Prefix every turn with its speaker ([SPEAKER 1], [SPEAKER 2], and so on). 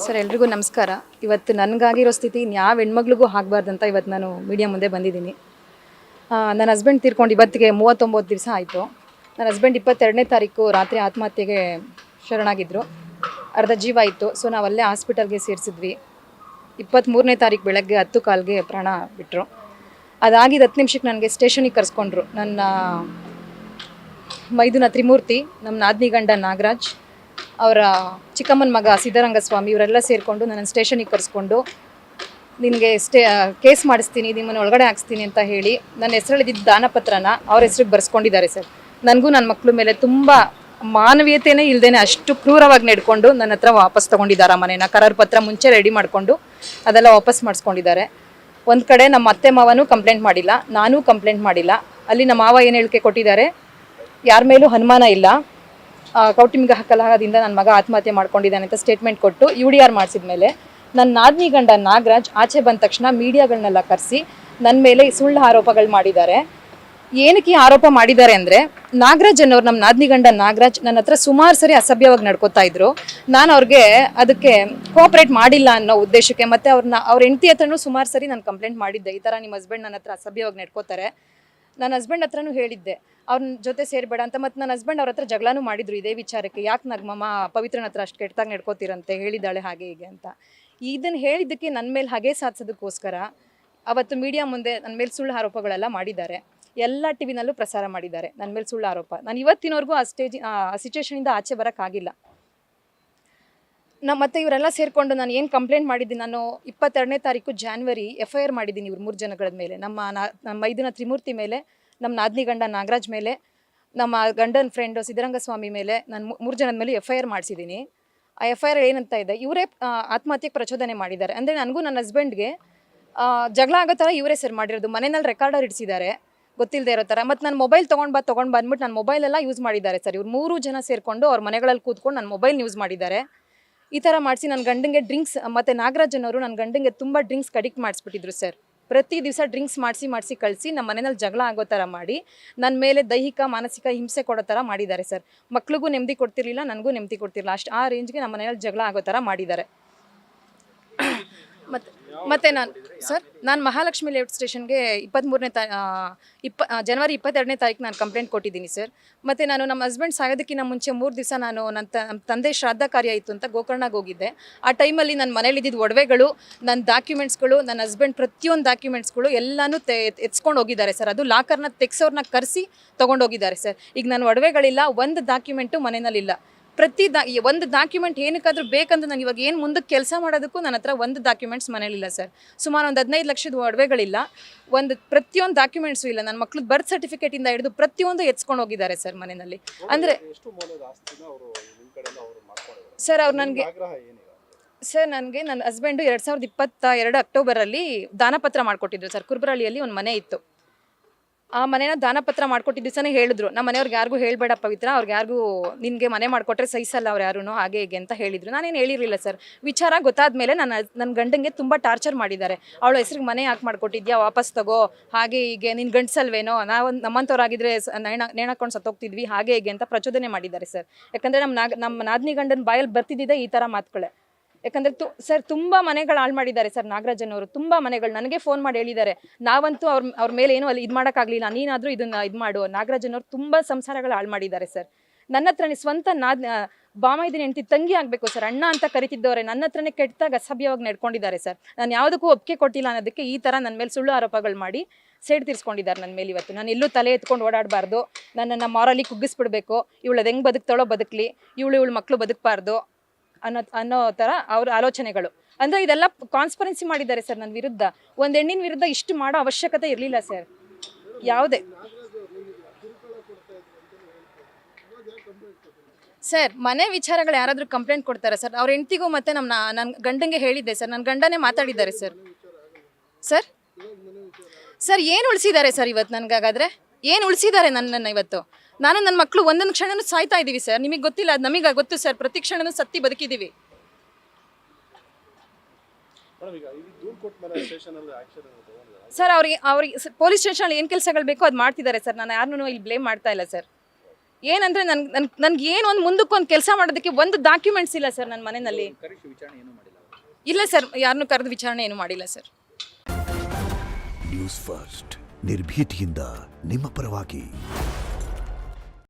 [SPEAKER 1] Sir ಎಲ್ರಿಗೂ ನಮಸ್ಕಾರ. ಇವತ್ತು ನನಗಾಗಿರೋ ಸ್ಥಿತಿ ಇನ್ಯಾವ ಹೆಣ್ಮಗ್ಳಿಗೂ ಆಗಬಾರ್ದಂತ ಇವತ್ತು ನಾನು ಮೀಡಿಯಾ ಮುಂದೆ ಬಂದಿದ್ದೀನಿ. ನನ್ನ ಹಸ್ಬೆಂಡ್ ತೀರ್ಕೊಂಡು ಇವತ್ತಿಗೆ 39 ದಿವಸ ಆಯಿತು. ನನ್ನ ಹಸ್ಬೆಂಡ್ 22ನೇ ತಾರೀಕು ರಾತ್ರಿ ಆತ್ಮಹತ್ಯೆಗೆ ಶರಣಾಗಿದ್ದರು. ಅರ್ಧ ಜೀವ ಇತ್ತು. ಸೊ ನಾವು ಅಲ್ಲೇ ಹಾಸ್ಪಿಟಲ್ಗೆ ಸೇರಿಸಿದ್ವಿ. 23ನೇ ತಾರೀಕು ಬೆಳಗ್ಗೆ 10:15ಗೆ ಪ್ರಾಣ ಬಿಟ್ಟರು. ಅದಾಗಿದ್ದು 10 ನಿಮಿಷಕ್ಕೆ ನನಗೆ ಸ್ಟೇಷನಿಗೆ ಕರೆಸ್ಕೊಂಡ್ರು. ನನ್ನ ಮೈದುನ ತ್ರಿಮೂರ್ತಿ, ನಮ್ಮ ನಾದಿನಿ ಗಂಡ ನಾಗರಾಜ್, ಅವರ ಚಿಕ್ಕಮ್ಮನ ಮಗ ಸಿದ್ದರಂಗಸ್ವಾಮಿ ಇವರೆಲ್ಲ ಸೇರಿಕೊಂಡು ನನ್ನ ಸ್ಟೇಷನಿಗೆ ಕರೆಸ್ಕೊಂಡು ನಿನಗೆ ಕೇಸ್ ಮಾಡಿಸ್ತೀನಿ, ನಿಮ್ಮನ್ನು ಒಳಗಡೆ ಹಾಕ್ಸ್ತೀನಿ ಅಂತ ಹೇಳಿ ನನ್ನ ಹೆಸರಲ್ಲಿದ್ದ ದಾನಪತ್ರನ ಅವ್ರ ಹೆಸ್ರಿಗೆ ಬರ್ಸ್ಕೊಂಡಿದ್ದಾರೆ ಸರ್. ನನಗೂ ನನ್ನ ಮಕ್ಕಳ ಮೇಲೆ ತುಂಬ ಮಾನವೀಯತೆಯೇ ಇಲ್ಲದೇನೆ ಅಷ್ಟು ಕ್ರೂರವಾಗಿ ನಡ್ಕೊಂಡು ನನ್ನ ಹತ್ರ ವಾಪಸ್ ತೊಗೊಂಡಿದ್ದಾರೆ. ಮನೇನ ಕರಾರು ಪತ್ರ ಮುಂಚೆ ರೆಡಿ ಮಾಡಿಕೊಂಡು ಅದೆಲ್ಲ ವಾಪಸ್ ಮಾಡಿಸ್ಕೊಂಡಿದ್ದಾರೆ. ಒಂದು ಕಡೆ ನಮ್ಮ ಅತ್ತೆ ಮಾವನೂ ಕಂಪ್ಲೇಂಟ್ ಮಾಡಿಲ್ಲ, ನಾನೂ ಕಂಪ್ಲೇಂಟ್ ಮಾಡಿಲ್ಲ. ಅಲ್ಲಿ ನಮ್ಮ ಮಾವ ಏನು ಹೇಳಿಕೆ ಕೊಟ್ಟಿದ್ದಾರೆ, ಯಾರ ಮೇಲೂ ಅನುಮಾನ ಇಲ್ಲ, ಕೌಟುಂಬಿಕ ಕಲಹದಿಂದ ನನ್ನ ಮಗ ಆತ್ಮಹತ್ಯೆ ಮಾಡ್ಕೊಂಡಿದ್ದಾನೆ ಅಂತ ಸ್ಟೇಟ್ಮೆಂಟ್ ಕೊಟ್ಟು UDR ಮಾಡಿಸಿದ ಮೇಲೆ ನನ್ನ ನಾದಿನಿ ಗಂಡ ನಾಗರಾಜ್ ಆಚೆ ಬಂದ ತಕ್ಷಣ ಮೀಡಿಯಾಗಳನ್ನೆಲ್ಲ ಕರೆಸಿ ನನ್ನ ಮೇಲೆ ಸುಳ್ಳು ಆರೋಪಗಳು ಮಾಡಿದ್ದಾರೆ. ಏನಕ್ಕೆ ಈ ಆರೋಪ ಮಾಡಿದ್ದಾರೆ ಅಂದರೆ, ನಾಗರಾಜ್ ಅನ್ನೋರು, ನಮ್ಮ ನಾದಿನಿ ಗಂಡ ನಾಗರಾಜ್ ನನ್ನ ಹತ್ರ ಸುಮಾರು ಸರಿ ಅಸಭ್ಯವಾಗಿ ನಡ್ಕೋತಾ ಇದ್ರು. ನಾನು ಅವ್ರಿಗೆ ಅದಕ್ಕೆ ಕೋಆಪ್ರೇಟ್ ಮಾಡಿಲ್ಲ ಅನ್ನೋ ಉದ್ದೇಶಕ್ಕೆ, ಮತ್ತು ಅವ್ರ ಹೆಂಡತಿ ಹತ್ರನೂ ಸುಮಾರು ಸರಿ ನಾನು ಕಂಪ್ಲೇಂಟ್ ಮಾಡಿದ್ದೆ, ಈ ಥರ ನಿಮ್ಮ ಹಸ್ಬೆಂಡ್ ನನ್ನ ಹತ್ರ ಅಸಭ್ಯವಾಗಿ ನಡ್ಕೋತಾರೆ. ನನ್ನ ಹಸ್ಬೆಂಡ್ ಹತ್ರನೂ ಹೇಳಿದ್ದೆ ಅವ್ರ ಜೊತೆ ಸೇರಬೇಡ ಅಂತ. ಮತ್ತು ನನ್ನ ಹಸ್ಬೆಂಡ್ ಅವ್ರ ಹತ್ರ ಜಗಳನೂ ಮಾಡಿದ್ರು ಇದೇ ವಿಚಾರಕ್ಕೆ, ಯಾಕೆ ನಗ್ಮಮ್ಮ ಪವಿತ್ರನ ಹತ್ರ ಅಷ್ಟು ಕೆಟ್ಟದಾಗಿ ನಡ್ಕೋತೀರಂತೆ, ಹೇಳಿದ್ದಾಳೆ ಹಾಗೆ ಹೀಗೆ ಅಂತ. ಇದನ್ನು ಹೇಳಿದ್ದಕ್ಕೆ ನನ್ನ ಮೇಲೆ ಹಾಗೆ ಸಾಧಿಸೋದಕ್ಕೋಸ್ಕರ ಅವತ್ತು ಮೀಡಿಯಾ ಮುಂದೆ ನನ್ನ ಮೇಲೆ ಸುಳ್ಳು ಆರೋಪಗಳೆಲ್ಲ ಮಾಡಿದ್ದಾರೆ. ಎಲ್ಲ ಟಿವಿನಲ್ಲೂ ಪ್ರಸಾರ ಮಾಡಿದ್ದಾರೆ ನನ್ನ ಮೇಲೆ ಸುಳ್ಳು ಆರೋಪ. ನಾನು ಇವತ್ತಿನವರೆಗೂ ಆ ಸಿಚುವೇಶನಿಂದ ಆಚೆ ಬರೋಕ್ಕಾಗಿಲ್ಲ. ಮತ್ತು ಇವರೆಲ್ಲ ಸೇರಿಕೊಂಡು ನಾನು ಏನು ಕಂಪ್ಲೇಂಟ್ ಮಾಡಿದ್ದೀನಿ, ನಾನು 22ನೇ ತಾರೀಕು ಜಾನ್ವರಿ FIR ಮಾಡಿದ್ದೀನಿ ಇವ್ರು 3 ಜನಗಳ ಮೇಲೆ. ನಮ್ಮ ಮೈದುನ ತ್ರಿಮೂರ್ತಿ ಮೇಲೆ, ನಮ್ಮ ನಾದಿನಿ ಗಂಡ ನಾಗರಾಜ್ ಮೇಲೆ, ನಮ್ಮ ಗಂಡನ ಫ್ರೆಂಡು ಸಿದ್ದರಂಗಸ್ವಾಮಿ ಮೇಲೆ, ನಾನು 3 ಜನದ ಮೇಲೆ FIR ಮಾಡಿಸಿದ್ದೀನಿ. ಆ FIR ಏನಂತ ಇದೆ, ಇವರೇ ಆತ್ಮಹತ್ಯೆಗೆ ಪ್ರಚೋದನೆ ಮಾಡಿದ್ದಾರೆ. ಅಂದರೆ ನನಗೂ ನನ್ನ ಹಸ್ಬೆಂಡ್ಗೆ ಜಗಳ ಆಗೋ ಥರ ಇವರೇ ಸರ್ ಮಾಡಿರೋದು. ಮನೆಯಲ್ಲಿ ರೆಕಾರ್ಡರ್ ಇಡಿಸಿದ್ದಾರೆ ಗೊತ್ತಿಲ್ಲದೆ ಇರೋ ಥರ. ಮತ್ತು ನಾನು ಮೊಬೈಲ್ ತೊಗೊಂಡು ಬಂದ್ಬಿಟ್ಟು ನನ್ನ ಮೊಬೈಲೆಲ್ಲ ಯೂಸ್ ಮಾಡಿದ್ದಾರೆ ಸರ್. ಇವ್ರು 3 ಜನ ಸೇರಿಕೊಂಡು ಅವ್ರ ಮನೆಗಳಲ್ಲಿ ಕೂತ್ಕೊಂಡು ನನ್ನ ಮೊಬೈಲ್ ಯೂಸ್ ಮಾಡಿದ್ದಾರೆ. ಈ ಥರ ಮಾಡಿಸಿ ನನ್ನ ಗಂಡಂಗೆ ಡ್ರಿಂಕ್ಸ್, ಮತ್ತು ನಾಗರಾಜನವರು ನನ್ನ ಗಂಡಂಗೆ ತುಂಬ ಡ್ರಿಂಕ್ಸ್ ಅಡಿಕ್ಟ್ ಮಾಡಿಸ್ಬಿಟ್ಟಿದ್ರು ಸರ್. ಪ್ರತಿ ದಿವಸ ಡ್ರಿಂಕ್ಸ್ ಮಾಡಿಸಿ ಕಳಿಸಿ ನಮ್ಮ ಮನೆಯಲ್ಲಿ ಜಗಳ ಆಗೋ ಥರ ಮಾಡಿ ನನ್ನ ಮೇಲೆ ದೈಹಿಕ ಮಾನಸಿಕ ಹಿಂಸೆ ಕೊಡೋ ಥರ ಮಾಡಿದ್ದಾರೆ ಸರ್. ಮಕ್ಳಿಗೂ ನೆಮ್ಮದಿ ಕೊಡ್ತಿರ್ಲಿಲ್ಲ, ನನಗೂ ನೆಮ್ಮದಿ ಕೊಡ್ತಿರಲಿಲ್ಲ. ಆ ರೇಂಜ್ಗೆ ನಮ್ಮ ಮನೆಯಲ್ಲಿ ಜಗಳ ಆಗೋ ಥರ ಮಾಡಿದ್ದಾರೆ. ಮತ್ತು ನಾನು ಮಹಾಲಕ್ಷ್ಮಿ ಲೇಔಟ್ ಸ್ಟೇಷನ್ಗೆ ಜನವರಿ 22ನೇ ತಾರೀಕು ನಾನು ಕಂಪ್ಲೇಂಟ್ ಕೊಟ್ಟಿದ್ದೀನಿ ಸರ್. ಮತ್ತು ನಾನು ನಮ್ಮ ಹಸ್ಬೆಂಡ್ ಸಾಯೋದಕ್ಕಿಂತ ಮುಂಚೆ 3 ದಿವಸ ನಾನು ನಮ್ಮ ತಂದೆ ಶ್ರಾದ್ದ ಕಾರ್ಯ ಇತ್ತು ಅಂತ ಗೋಕರ್ಣಗೆ ಹೋಗಿದ್ದೆ. ಆ ಟೈಮಲ್ಲಿ ನನ್ನ ಮನೇಲಿದ್ದಿದ್ದು ಒಡವೆಗಳು, ನನ್ನ ಡಾಕ್ಯುಮೆಂಟ್ಸ್ಗಳು, ನನ್ನ ಹಸ್ಬೆಂಡ್ ಪ್ರತಿಯೊಂದು ಡಾಕ್ಯುಮೆಂಟ್ಸ್ಗಳು ಎಲ್ಲನೂ ಎತ್ಸ್ಕೊಂಡು ಹೋಗಿದ್ದಾರೆ ಸರ್. ಅದು ಲಾಕರ್ನ ತೆಗ್ಸೋರ್ನ ಕರೆಸಿ ತೊಗೊಂಡೋಗಿದ್ದಾರೆ ಸರ್. ಈಗ ನನ್ನ ಒಡವೆಗಳಿಲ್ಲ, ಒಂದು ಡಾಕ್ಯುಮೆಂಟು ಮನೆಯಲ್ಲಿಲ್ಲ. ಒಂದು ಡಾಕ್ಯುಮೆಂಟ್ ಏನಕ್ಕಾದ್ರೂ ಬೇಕಂದ್ರೆ ನಾನು ಇವಾಗ ಏನು ಮುಂದಕ್ಕೆ ಕೆಲಸ ಮಾಡೋದಕ್ಕೂ ನನ್ನ ಹತ್ರ ಒಂದು ಡಾಕ್ಯುಮೆಂಟ್ಸ್ ಮನೇಲಿಲ್ಲ ಸರ್. ಸುಮಾರು ಒಂದು 15 ಲಕ್ಷದ ಒಡವೆಗಳಿಲ್ಲ, ಪ್ರತಿಯೊಂದು ಡಾಕ್ಯುಮೆಂಟ್ಸು ಇಲ್ಲ. ನನ್ನ ಮಕ್ಳದ್ದು ಬರ್ತ್ ಸರ್ಟಿಫಿಕೇಟಿಂದ ಹಿಡಿದು ಪ್ರತಿಯೊಂದು ಎತ್ಸ್ಕೊಂಡು ಹೋಗಿದ್ದಾರೆ ಸರ್ ಮನೆಯಲ್ಲಿ. ಅಂದರೆ ಸರ್ ನನಗೆ ನನ್ನ ಹಸ್ಬೆಂಡು 2022 ಅಕ್ಟೋಬರಲ್ಲಿ ದಾನಪತ್ರ ಮಾಡಿಕೊಟ್ಟಿದ್ರು ಸರ್. ಕುರ್ಬರಳ್ಳಿಯಲ್ಲಿ ಒಂದು ಮನೆ ಇತ್ತು. ಆ ಮನೇನ ದಾನಪತ್ರ ಮಾಡಿಕೊಟ್ಟಿದ್ದ ದಿವಸನೇ ಹೇಳಿದ್ರು, ನಮ್ಮ ಮನೆಯವ್ರಿಗೆ ಯಾರಿಗೂ ಹೇಳಬೇಡ ಪವಿತ್ರ, ಅವ್ರಿಗೆ ಯಾರಿಗೂ ನಿನಗೆ ಮನೆ ಮಾಡಿಕೊಟ್ರೆ ಸಹಿಸಲ್ಲ ಅವ್ರು ಯಾರೂ, ಹಾಗೆ ಹೀಗೆ ಅಂತ ಹೇಳಿದರು. ನಾನೇನು ಹೇಳಿರಲಿಲ್ಲ ಸರ್. ವಿಚಾರ ಗೊತ್ತಾದ ಮೇಲೆ ನನ್ನ ಗಂಡಂಗೆ ತುಂಬ ಟಾರ್ಚರ್ ಮಾಡಿದ್ದಾರೆ. ಅವಳ ಹೆಸ್ರಿಗೆ ಮನೆ ಯಾಕೆ ಮಾಡಿಕೊಟ್ಟಿದ್ಯಾ, ವಾಪಸ್ ತಗೋ, ಹಾಗೆ ಹೀಗೆ, ನಿನ್ನ ಗಂಡಸಲ್ವೇನೋ, ನಮ್ಮಂಥವ್ರಾಗಿದ್ದರೆ ನೇಣಾಕೊಂಡು ಸತ್ತೋಗ್ತಿದ್ವಿ, ಹಾಗೆ ಹೀಗೆ ಅಂತ ಪ್ರಚೋದನೆ ಮಾಡಿದ್ದಾರೆ ಸರ್. ಯಾಕಂದರೆ ನಮ್ಮ ನಾದಿನಿ ಗಂಡನ ಬಾಯಲ್ಲಿ ಬರ್ತಿದ್ದಿದೆ ಈ ಥರ ಮಾತುಗಳೇ. ಯಾಕಂದರೆ ಸರ್ ತುಂಬ ಮನೆಗಳು ಹಾಳು ಮಾಡಿದ್ದಾರೆ ಸರ್ ನಾಗರಾಜನವರು. ತುಂಬ ಮನೆಗಳು ನನಗೆ ಫೋನ್ ಮಾಡಿ ಹೇಳಿದ್ದಾರೆ. ನಾವಂತೂ ಅವ್ರ ಮೇಲೆ ಏನೂ ಅಲ್ಲಿ ಇದು ಮಾಡೋಕ್ಕಾಗಲಿಲ್ಲ, ನೀನಾದರೂ ಇದನ್ನು ಇದು ಮಾಡು. ನಾಗರಾಜನವರು ತುಂಬ ಸಂಸಾರಗಳು ಹಾಳು ಮಾಡಿದ್ದಾರೆ ಸರ್. ನನ್ನ ಹತ್ರನೇ ಸ್ವಂತ ಬಾಮೈದಿನ ಹೆಂಡತಿ ತಂಗಿ ಆಗಬೇಕು ಸರ್, ಅಣ್ಣ ಅಂತ ಕರಿತಿದ್ದವರೇ ನನ್ನ ಹತ್ರನೇ ಕೆಟ್ಟದಾಗ ಅಸಭ್ಯವಾಗಿ ನಡ್ಕೊಂಡಿದ್ದಾರೆ ಸರ್. ನಾನು ಯಾವುದಕ್ಕೂ ಒಪ್ಪಿಗೆ ಕೊಟ್ಟಿಲ್ಲ ಅನ್ನೋದಕ್ಕೆ ಈ ಥರ ನನ್ನ ಮೇಲೆ ಸುಳ್ಳು ಆರೋಪಗಳು ಮಾಡಿ ಸೇಡ್ ತೀರಿಸ್ಕೊಂಡಿದ್ದಾರೆ ನನ್ನ ಮೇಲೆ. ಇವತ್ತು ನಾನು ಎಲ್ಲೂ ತಲೆ ಎತ್ಕೊಂಡು ಓಡಾಡಬಾರ್ದು, ನನ್ನನ್ನು ಮಾರಲಿ ಕುಗ್ಗಿಸ್ಬಿಡ್ಬೇಕು, ಇವಳದು ಹೆಂಗೆ ಬದುಕ್ತಾಳೋ ಬದುಕಲಿ, ಇವಳು ಮಕ್ಕಳು ಬದುಕಬಾರ್ದು ಅನ್ನೋ ಥರ ಅವ್ರ ಆಲೋಚನೆಗಳು. ಅಂದರೆ ಇದೆಲ್ಲ ಕಾನ್ಸ್ಪರೆನ್ಸಿ ಮಾಡಿದ್ದಾರೆ ಸರ್ ನನ್ನ ವಿರುದ್ಧ. ಒಂದು ಹೆಣ್ಣಿನ ವಿರುದ್ಧ ಇಷ್ಟು ಮಾಡೋ ಅವಶ್ಯಕತೆ ಇರಲಿಲ್ಲ ಸರ್. ಯಾವುದೇ ಸರ್ ಮನೆ ವಿಚಾರಗಳು ಯಾರಾದರೂ ಕಂಪ್ಲೇಂಟ್ ಕೊಡ್ತಾರೆ ಸರ್. ಅವ್ರ ಹೆಂಡ್ತಿಗೂ ಮತ್ತು ನನ್ನ ಗಂಡಂಗೆ ಹೇಳಿದ್ದೆ ಸರ್. ನನ್ನ ಗಂಡನೇ ಮಾತಾಡಿದ್ದಾರೆ ಸರ್. ಸರ್ ಏನು ಉಳಿಸಿದ್ದಾರೆ ಸರ್ ಇವತ್ತು ನನಗಾಗಾದರೆ? ಏನು ಉಳಿಸಿದ್ದಾರೆ ನನ್ನನ್ನು ಇವತ್ತು? ನಾನು ನನ್ನ ಮಕ್ಕಳು ಒಂದೊಂದು ಕ್ಷಣನೂ ಸಾಯ್ತಾ ಇದ್ದೀವಿ ಸರ್. ನಿಮಗೆ ಗೊತ್ತಿಲ್ಲ, ಅದು ನಮಗೆ ಗೊತ್ತು ಸರ್. ಪ್ರತಿ ಕ್ಷಣನೂ ಸತ್ತಿ ಬದುಕಿದ್ದೀವಿ ಸರ್. ಅವ್ರಿಗೆ ಪೊಲೀಸ್ ಸ್ಟೇಷನಲ್ಲಿ ಏನು ಕೆಲಸಗಳು ಬೇಕೋ ಅದು ಮಾಡ್ತಿದ್ದಾರೆ ಸರ್. ನಾನು ಯಾರನ್ನೂ ಇಲ್ಲಿ ಬ್ಲೇಮ್ ಮಾಡ್ತಾ ಇಲ್ಲ ಸರ್. ಏನಂದರೆ ನನ್ಗೆ ಏನು ಒಂದು ಮುಂದಕ್ಕೊಂದು ಕೆಲಸ ಮಾಡೋದಕ್ಕೆ ಒಂದು ಡಾಕ್ಯುಮೆಂಟ್ಸ್ ಇಲ್ಲ ಸರ್ ನನ್ನ ಮನೆಯಲ್ಲಿ. ಇಲ್ಲ ಸರ್, ಯಾರನ್ನೂ ಕರೆದು ವಿಚಾರಣೆ ಏನು ಮಾಡಿಲ್ಲ ಸರ್.
[SPEAKER 2] ನ್ಯೂಸ್ ಫಸ್ಟ್ ನಿರ್ಭೀತಿಯಿಂದ ನಿಮ್ಮ ಪರವಾಗಿ.